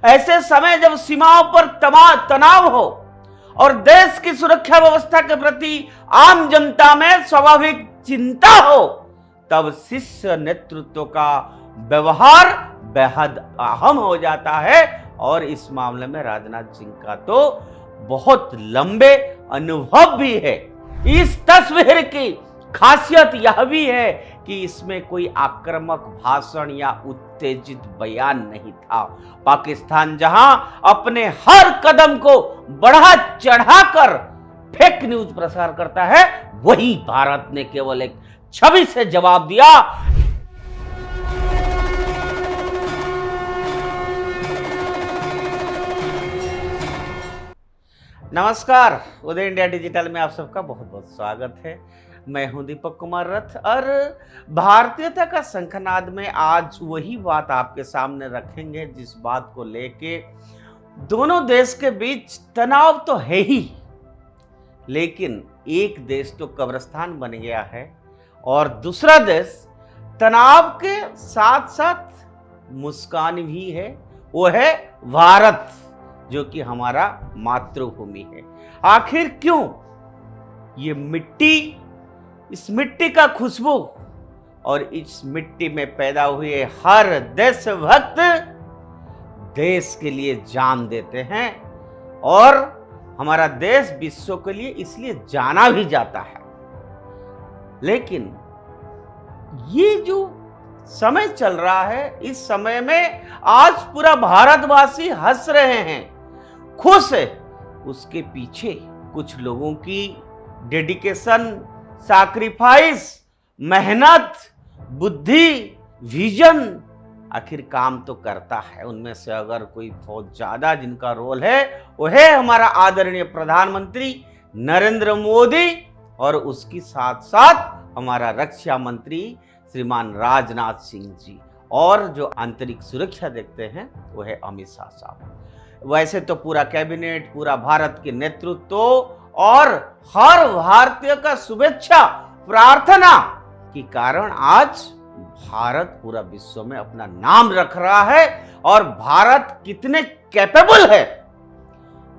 ऐसे समय जब सीमाओं पर तनाव हो और देश की सुरक्षा व्यवस्था के प्रति आम जनता में स्वाभाविक चिंता हो, तब शीर्ष नेतृत्व का व्यवहार बेहद अहम हो जाता है। और इस मामले में राजनाथ सिंह का तो बहुत लंबे अनुभव भी है। इस तस्वीर की खासियत यह भी है कि इसमें कोई आक्रामक भाषण या उत्तेजित बयान नहीं था। पाकिस्तान जहां अपने हर कदम को बढ़ा चढ़ाकर फेक न्यूज प्रसार करता है, वहीं भारत ने केवल एक छवि से जवाब दिया। नमस्कार, उदय इंडिया डिजिटल में आप सबका बहुत बहुत स्वागत है। मैं हूं दीपक कुमार रथ और भारतीयता का शंखनाद में आज वही बात आपके सामने रखेंगे जिस बात को लेके दोनों देश के बीच तनाव तो है ही, लेकिन एक देश तो कब्रिस्तान बन गया है और दूसरा देश तनाव के साथ साथ मुस्कान भी है। वो है भारत, जो कि हमारा मातृभूमि है। आखिर क्यों ये मिट्टी, इस मिट्टी का खुशबू और इस मिट्टी में पैदा हुए हर देशभक्त देश के लिए जान देते हैं और हमारा देश विश्व के लिए इसलिए जाना भी जाता है। लेकिन ये जो समय चल रहा है, इस समय में आज पूरा भारतवासी हंस रहे हैं, खुश है। उसके पीछे कुछ लोगों की डेडिकेशन, सैक्रिफाइस, मेहनत, बुद्धि, विजन आखिर काम तो करता है। उनमें से अगर कोई बहुत ज्यादा जिनका रोल है वो है हमारा आदरणीय प्रधानमंत्री नरेंद्र मोदी और उसकी साथ साथ हमारा रक्षा मंत्री श्रीमान राजनाथ सिंह जी, और जो आंतरिक सुरक्षा देखते हैं वो है अमित शाह साहब। वैसे तो पूरा कैबिनेट, पूरा भारत के नेतृत्व और हर भारतीय का शुभेच्छा प्रार्थना के कारण आज भारत पूरा विश्व में अपना नाम रख रहा है। और भारत कितने कैपेबल है,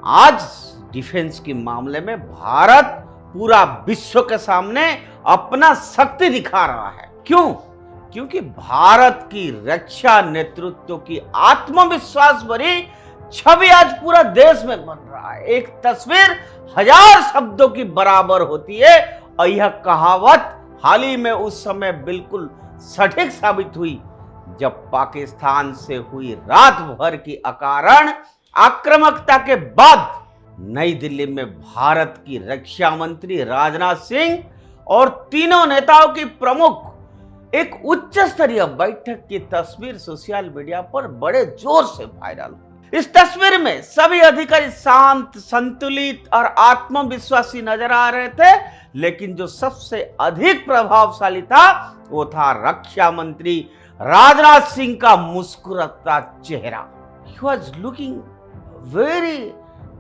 आज डिफेंस के मामले में भारत पूरा विश्व के सामने अपना शक्ति दिखा रहा है। क्यों? क्योंकि भारत की रक्षा नेतृत्व की आत्मविश्वास भरी छवि आज पूरा देश में बन रहा है। एक तस्वीर 1000 शब्दों की बराबर होती है और यह कहावत हाल ही में उस समय बिल्कुल सटीक साबित हुई जब पाकिस्तान से हुई रात भर की अकारण आक्रामकता के बाद नई दिल्ली में भारत की रक्षा मंत्री राजनाथ सिंह और तीनों नेताओं की प्रमुख एक उच्च स्तरीय बैठक की तस्वीर सोशल मीडिया पर बड़े जोर से वायरल हुई। इस तस्वीर में सभी अधिकारी शांत, संतुलित और आत्मविश्वासी नजर आ रहे थे, लेकिन जो सबसे अधिक प्रभावशाली था वो था रक्षा मंत्री राजनाथ सिंह का मुस्कुराता चेहरा। He was looking very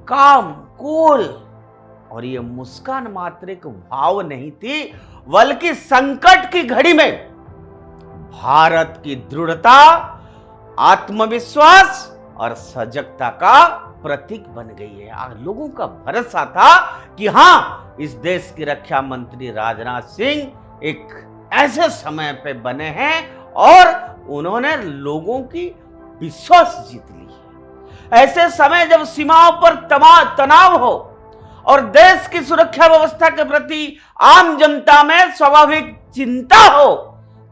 calm, cool, और ये मुस्कान मात्र एक भाव नहीं थी, बल्कि संकट की घड़ी में भारत की दृढ़ता, आत्मविश्वास और सजगता का प्रतीक बन गई है। आज लोगों का भरोसा था कि हां, इस देश के रक्षा मंत्री राजनाथ सिंह एक ऐसे समय पे बने हैं और उन्होंने लोगों की विश्वास जीत ली है। ऐसे समय जब सीमाओं पर तनाव हो और देश की सुरक्षा व्यवस्था के प्रति आम जनता में स्वाभाविक चिंता हो,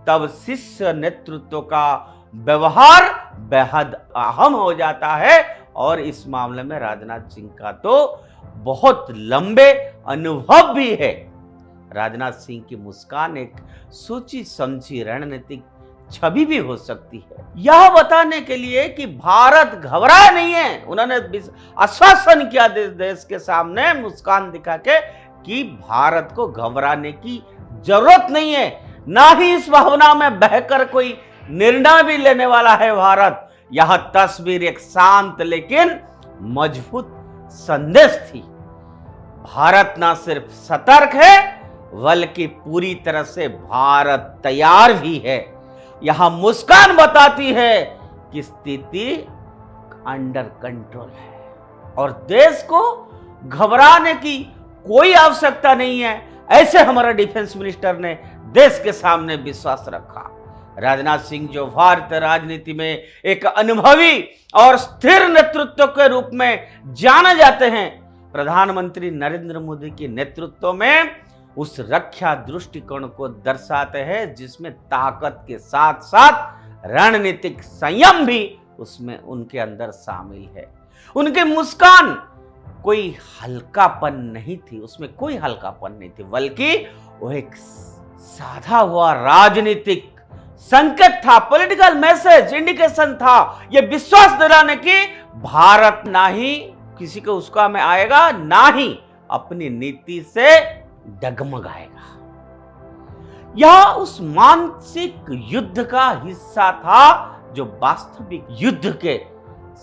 तब शीर्ष नेतृत्व का व्यवहार बेहद अहम हो जाता है। और इस मामले में राजनाथ सिंह का तो बहुत लंबे अनुभव भी है। राजनाथ सिंह की मुस्कान एक सोची समझी रणनीतिक छवि भी हो सकती है, यह बताने के लिए कि भारत घबराया नहीं है। उन्होंने आश्वासन किया देश के सामने मुस्कान दिखा के कि भारत को घबराने की जरूरत नहीं है, ना ही इस भावना में बहकर कोई निर्णय भी लेने वाला है भारत। यह तस्वीर एक शांत लेकिन मजबूत संदेश थी। भारत न सिर्फ सतर्क है बल्कि पूरी तरह से भारत तैयार भी है। यह मुस्कान बताती है कि स्थिति अंडर कंट्रोल है और देश को घबराने की कोई आवश्यकता नहीं है, ऐसे हमारा डिफेंस मिनिस्टर ने देश के सामने विश्वास रखा। राजनाथ सिंह जो भारतीय राजनीति में एक अनुभवी और स्थिर नेतृत्व के रूप में जाने जाते हैं, प्रधानमंत्री नरेंद्र मोदी के नेतृत्व में उस रक्षा दृष्टिकोण को दर्शाते हैं जिसमें ताकत के साथ साथ रणनीतिक संयम भी उसमें उनके अंदर शामिल है। उनके मुस्कान कोई हल्कापन नहीं थी, उसमें कोई हल्कापन नहीं थी, बल्कि वो एक साधा हुआ राजनीतिक संकेत था, पॉलिटिकल मैसेज, इंडिकेशन था, यह विश्वास दिलाने की भारत ना ही किसी को उसका में आएगा, ना ही अपनी नीति से डगमगाएगा। यह उस मानसिक युद्ध का हिस्सा था जो वास्तविक युद्ध के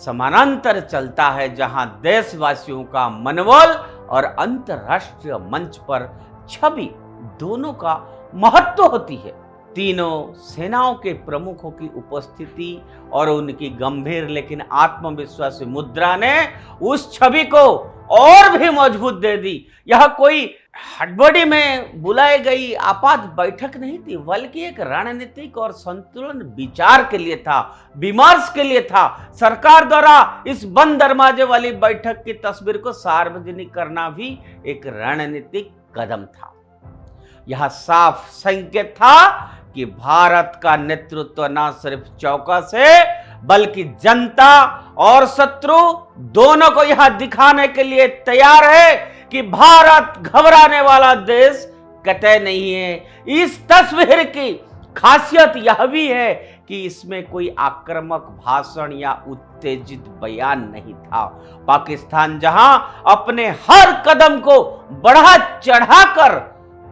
समानांतर चलता है, जहां देशवासियों का मनोबल और अंतरराष्ट्रीय मंच पर छवि दोनों का महत्व होती है। तीनों सेनाओं के प्रमुखों की उपस्थिति और उनकी गंभीर लेकिन आत्मविश्वासी मुद्रा ने उस छवि को और भी मजबूत दे दी। यह कोई हड़बड़ी में बुलाई गई आपात बैठक नहीं थी, बल्कि एक रणनीतिक और संतुलन विचार के लिए था, विमर्श के लिए था। सरकार द्वारा इस बंद दरवाजे वाली बैठक की तस्वीर को सार्वजनिक करना भी एक रणनीतिक कदम था। यह साफ संकेत था कि भारत का नेतृत्व न सिर्फ चौकस है, बल्कि जनता और शत्रु दोनों को यह दिखाने के लिए तैयार है कि भारत घबराने वाला देश कतई नहीं है। इस तस्वीर की खासियत यह भी है कि इसमें कोई आक्रामक भाषण या उत्तेजित बयान नहीं था। पाकिस्तान जहां अपने हर कदम को बढ़ा चढ़ाकर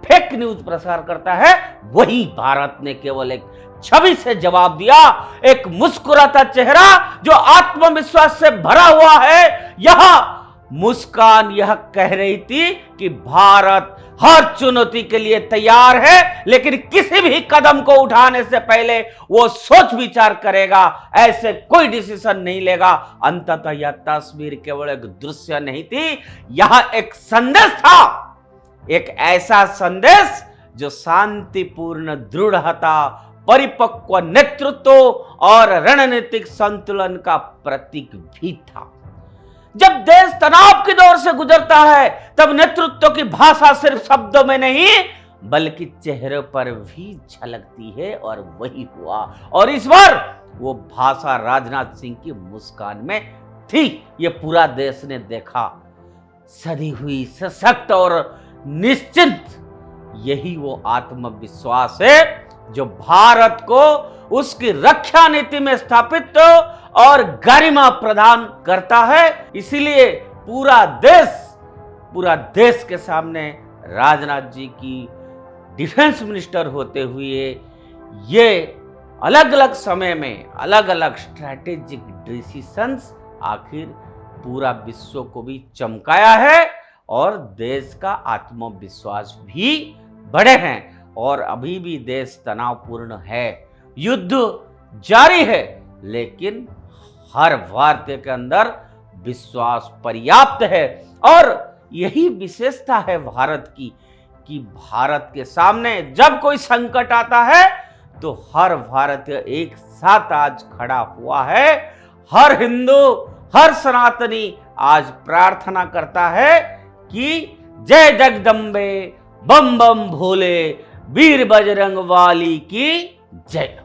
फेक न्यूज प्रसार करता है, वही भारत ने केवल एक छवि से जवाब दिया, एक मुस्कुराता चेहरा जो आत्मविश्वास से भरा हुआ है। यह मुस्कान यह कह रही थी कि भारत हर चुनौती के लिए तैयार है, लेकिन किसी भी कदम को उठाने से पहले वो सोच विचार करेगा, ऐसे कोई डिसीजन नहीं लेगा। अंततः यह तस्वीर केवल एक दृश्य नहीं थी, यह एक संदेश था, एक ऐसा संदेश जो शांतिपूर्ण दृढ़ता, परिपक्व नेतृत्व और रणनीतिक संतुलन का प्रतीक भी था। जब देश तनाव की दौर से गुजरता है, तब नेतृत्व की भाषा सिर्फ शब्दों में नहीं, बल्कि चेहरे पर भी झलकती है, और वही हुआ। और इस बार वो भाषा राजनाथ सिंह की मुस्कान में थी। ये पूरा देश ने देखा। सदी हुई, सशक्त और निश्चित, यही वो आत्मविश्वास है जो भारत को उसकी रक्षा नीति में स्थापित और गरिमा प्रदान करता है। इसीलिए पूरा देश के सामने राजनाथ जी की डिफेंस मिनिस्टर होते हुए ये अलग अलग समय में अलग अलग स्ट्रैटेजिक डिसीजंस आखिर पूरा विश्व को भी चमकाया है, और देश का आत्मविश्वास भी बढ़े हैं। और अभी भी देश तनावपूर्ण है, युद्ध जारी है, लेकिन हर भारतीय के अंदर विश्वास पर्याप्त है। और यही विशेषता है भारत की कि भारत के सामने जब कोई संकट आता है तो हर भारतीय एक साथ आज खड़ा हुआ है। हर हिंदू, हर सनातनी आज प्रार्थना करता है कि जय जगदम्बे, बम बम भोले, वीर बजरंग वाली की जय।